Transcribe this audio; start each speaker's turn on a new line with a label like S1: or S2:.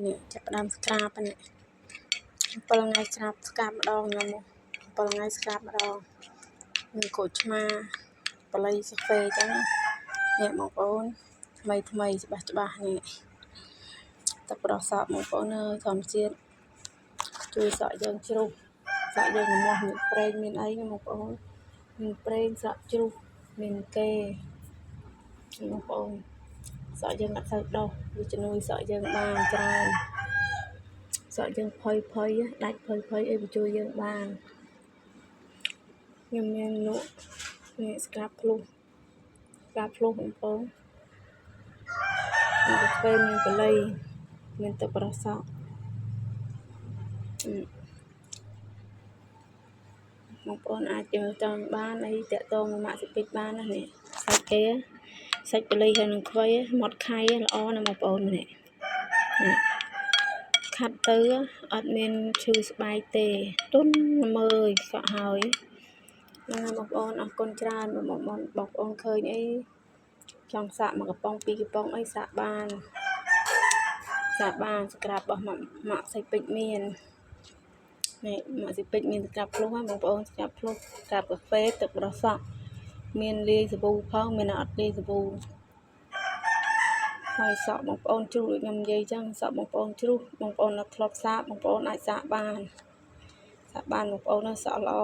S1: នេះចាប់ដើមស្ក្រាបនេះ7ថ្ងៃស្រាប់ស្កាប់ម្ដងខ្ញុំ7ថ្ងៃស្កាប់ម្ដងមានក្រូចឆ្មាបល័យសាហ្វេអញ្ចឹងនេះបងប្អូនថ្មីច្បាស់នេះទឹកប្រសក់បងប្អូនអើយធម្មជាតិជួយសក់យើងជ្រុះសក់យើងរមាស់មានប្រេងមានអីបងប្អូនមានប្រេងសក់ជ្រុះមានកេបងប្អូនសក់យើងអត់សូវដុះវាជំនួយសក់យើងបានច្រើនសក់យើងផុយដាច់ផុយអីវាជួយយើងបានខ្ញុំមានលក់នេះស្កាប់ភ្លុះបងប្អូនមានកាហ្វេមានបល័យមានទឹកប្រសក់បងប្អូនអាចមើលតាមបានអីតាក់ទងម៉ាក់ស៊ីពេចបានណានេះសាច់គេសាច់បល័យហើយនឹងខ្វៃមាត់ខៃល្អណាស់បងប្អូននេះខាត់ទៅអត់មានឈឺស្បែកទេទុនមើលសក់ហើយហ្នឹងបងប្អូនអរគុណច្រើនបងប្អូនឃើញអីចង់សាក់1កំប៉ុង2កំប៉ុងអីសាក់បានស្ក្រាបរបស់ម៉ាក់ស៊ីពេចមាននេះម៉ាក់ស៊ីពេចមានស្ក្រាបភ្លុះហ្នឹងបងប្អូនស្ក្រាបភ្លុះស្ក្រាបកាហ្វេទឹកប្រសក់មានលាយសាប៊ូផងមានអត់លាយសាប៊ូហើយសក់បងប្អូនជ្រុះដូចខ្ញុំនិយាយចឹងសក់បងប្អូនជ្រុះបងប្អូនអត់ធ្លាប់សាកបងប្អូនអាចសាកបានបងប្អូនសក់ល្អ